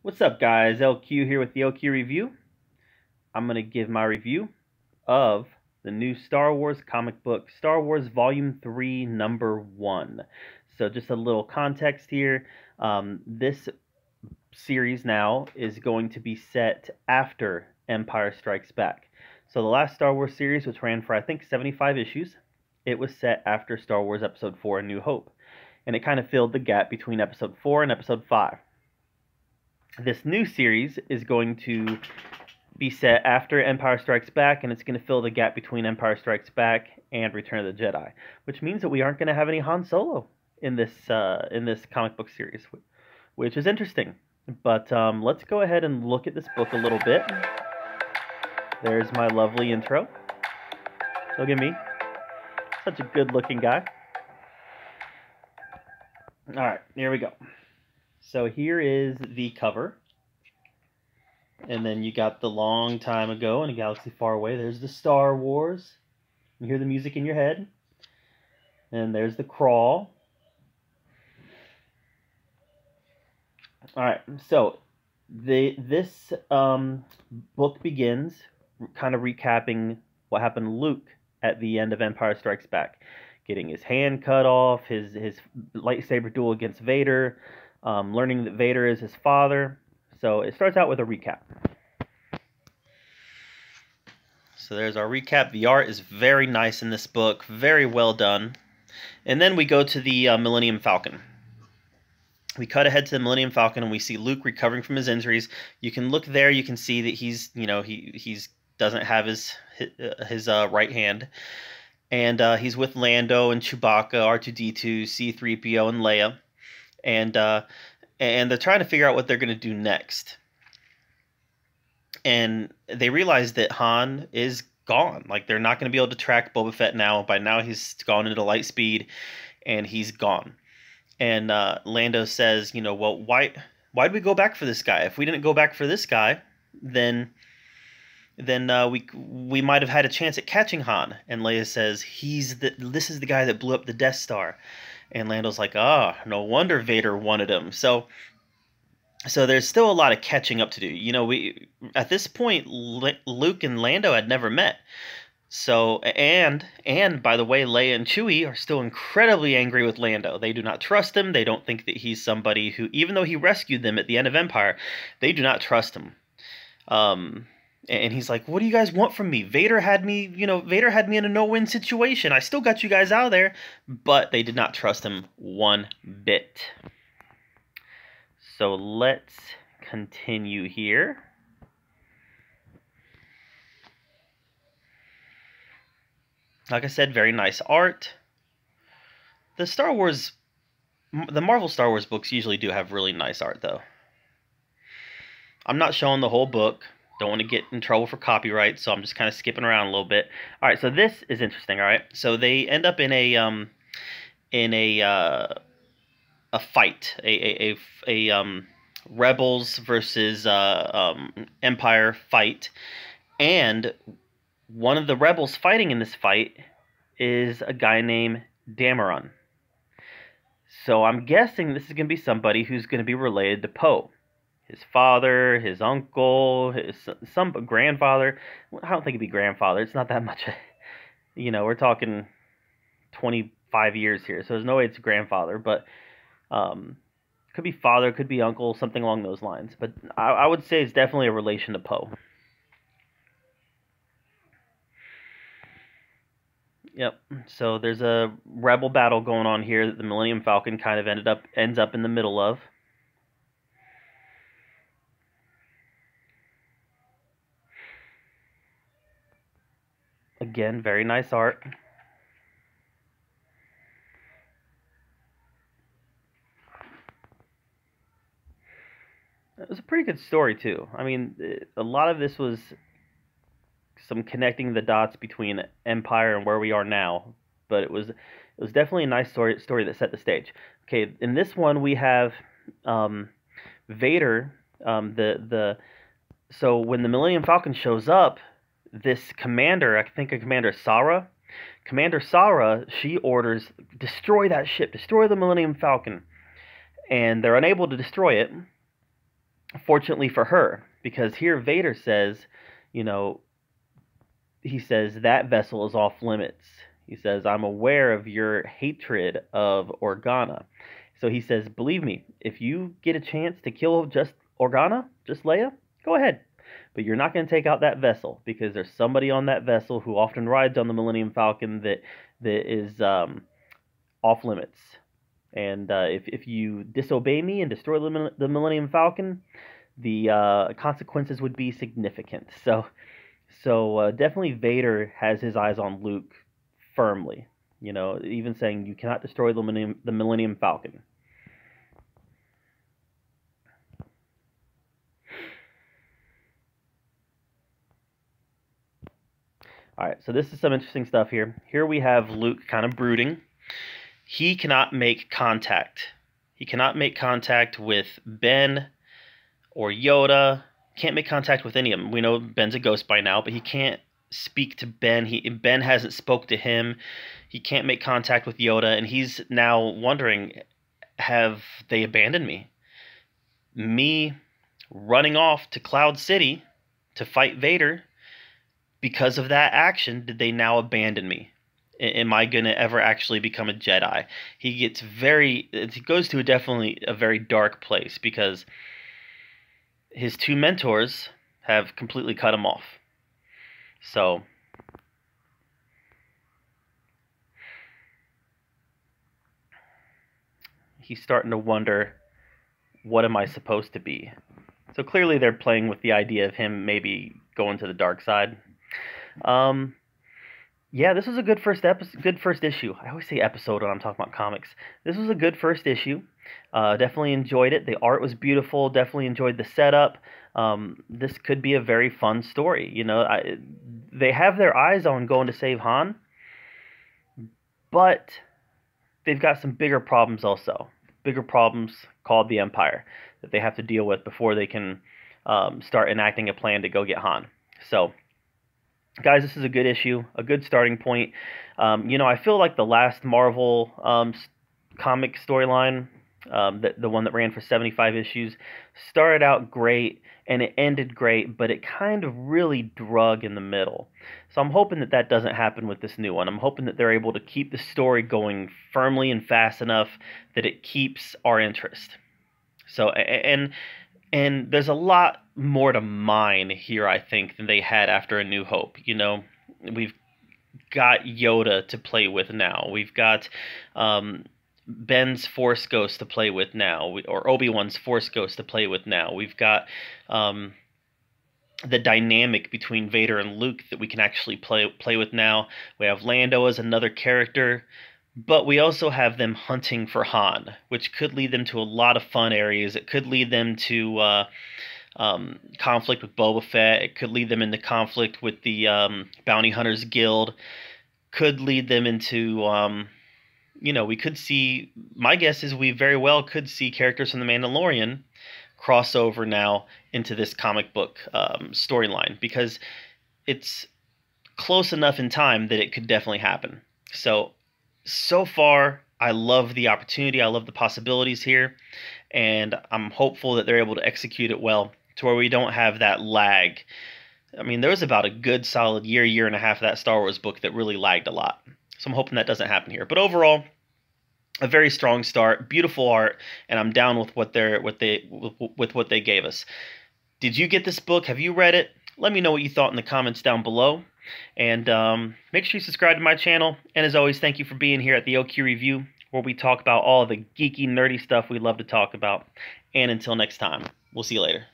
What's up, guys? LQ here with the LQ review. I'm going to give my review of the new Star Wars comic book, Star Wars Volume 3, Number 1. So just a little context here. This series now is going to be set after Empire Strikes Back. So the last Star Wars series, which ran for I think 75 issues, it was set after Star Wars Episode 4, A New Hope. And it kind of filled the gap between Episode 4 and Episode 5. This new series is going to be set after Empire Strikes Back, and it's going to fill the gap between Empire Strikes Back and Return of the Jedi, which means that we aren't going to have any Han Solo in this comic book series, which is interesting. But let's go ahead and look at this book a little bit. There's my lovely intro. Look at me, such a good-looking guy. All right, here we go. So here is the cover. And then you got the long time ago in a galaxy far away. There's the Star Wars. You hear the music in your head. And there's the crawl. Alright, so this book begins kind of recapping what happened to Luke at the end of Empire Strikes Back. Getting his hand cut off, his lightsaber duel against Vader, learning that Vader is his father. So it starts out with a recap. So there's our recap. The art is very nice in this book, very well done. And then we go to the Millennium Falcon. We cut ahead to the Millennium Falcon and we see Luke recovering from his injuries. You can look there, you can see that he's doesn't have his right hand. And he's with Lando and Chewbacca, R2-D2, C-3PO, and Leia. And they're trying to figure out what they're going to do next. And they realize that Han is gone. Like, they're not going to be able to track Boba Fett now. By now, he's gone into light speed, and he's gone. And Lando says, well, why'd we go back for this guy? If we didn't go back for this guy, then we might have had a chance at catching Han. And Leia says, this is the guy that blew up the Death Star. And Lando's like, no wonder Vader wanted him. So there's still a lot of catching up to do. At this point, Luke and Lando had never met. So, and by the way, Leia and Chewie are still incredibly angry with Lando. They do not trust him. They don't think that he's somebody who, even though he rescued them at the end of Empire, they do not trust him. And he's like, what do you guys want from me? Vader had me in a no-win situation. I still got you guys out of there. But they did not trust him one bit. So let's continue here. Like I said, very nice art. The Marvel Star Wars books usually do have really nice art, though. I'm not showing the whole book. Don't want to get in trouble for copyright, so I'm just kind of skipping around a little bit. All right, so this is interesting. All right, so they end up in a fight, a rebels versus Empire fight, and one of the rebels fighting in this fight is a guy named Dameron. So I'm guessing this is going to be somebody who's going to be related to Poe. His father, his uncle, some grandfather. I don't think it'd be grandfather. It's not that much. We're talking 25 years here, so there's no way it's grandfather. But could be father, could be uncle, something along those lines. But I would say it's definitely a relation to Poe. Yep. So there's a rebel battle going on here that the Millennium Falcon kind of ends up in the middle of. Again, very nice art. It was a pretty good story, too. I mean, a lot of this was some connecting the dots between Empire and where we are now. But it was definitely a nice story that set the stage. Okay, in this one we have Vader. So when the Millennium Falcon shows up, this commander, I think a Commander Sara, she orders, destroy that ship, destroy the Millennium Falcon. And they're unable to destroy it. fortunately for her, because here Vader says, you know, he says that vessel is off limits. He says, I'm aware of your hatred of Organa. So he says, believe me, if you get a chance to kill just Organa, just Leia, go ahead. But you're not going to take out that vessel, because there's somebody on that vessel who often rides on the Millennium Falcon that is off limits. And if you disobey me and destroy the Millennium Falcon, the consequences would be significant. So definitely Vader has his eyes on Luke firmly. You know, even saying you cannot destroy the Millennium Falcon. All right, so this is some interesting stuff here. Here we have Luke kind of brooding. He cannot make contact. He cannot make contact with Ben or Yoda. Can't make contact with any of them. We know Ben's a ghost by now, but he can't speak to Ben. Ben hasn't spoke to him. He can't make contact with Yoda, and he's now wondering, have they abandoned me? Me running off to Cloud City to fight Vader, because of that action, did they now abandon me? Am I going to ever actually become a Jedi? He goes to definitely a very dark place, because his two mentors have completely cut him off. So he's starting to wonder, what am I supposed to be? So clearly they're playing with the idea of him maybe going to the dark side. Yeah, this was a good first issue. I always say episode when I'm talking about comics. This was a good first issue. Definitely enjoyed it. The art was beautiful. Definitely enjoyed the setup. This could be a very fun story. You know, they have their eyes on going to save Han, but they've got some bigger problems also. Bigger problems called the Empire that they have to deal with before they can start enacting a plan to go get Han. So, guys, this is a good issue, a good starting point. You know, I feel like the last Marvel comic storyline, the one that ran for 75 issues, started out great and it ended great, but it kind of really drug in the middle. So I'm hoping that that doesn't happen with this new one. I'm hoping that they're able to keep the story going firmly and fast enough that it keeps our interest. So, and there's a lot more to mine here, I think, than they had after A New Hope. You know, we've got Yoda to play with now. We've got Ben's Force Ghost to play with now, or Obi-Wan's Force Ghost to play with now. We've got the dynamic between Vader and Luke that we can actually play with now. We have Lando as another character, but we also have them hunting for Han, which could lead them to a lot of fun areas. It could lead them to conflict with Boba Fett. It could lead them into conflict with the Bounty Hunters Guild. Could lead them into, you know, we could see, my guess is we very well could see characters from The Mandalorian cross over now into this comic book storyline, because it's close enough in time that it could definitely happen. So far, I love the opportunity. I love the possibilities here, and I'm hopeful that they're able to execute it well to where we don't have that lag. I mean, there was about a good solid year and a half of that Star Wars book that really lagged a lot. So I'm hoping that doesn't happen here. But overall, a very strong start, beautiful art, and I'm down with what they gave us. Did you get this book? Have you read it? Let me know what you thought in the comments down below. And make sure you subscribe to my channel. And as always, thank you for being here at the OQ Review, where we talk about all the geeky, nerdy stuff we love to talk about. And until next time, we'll see you later.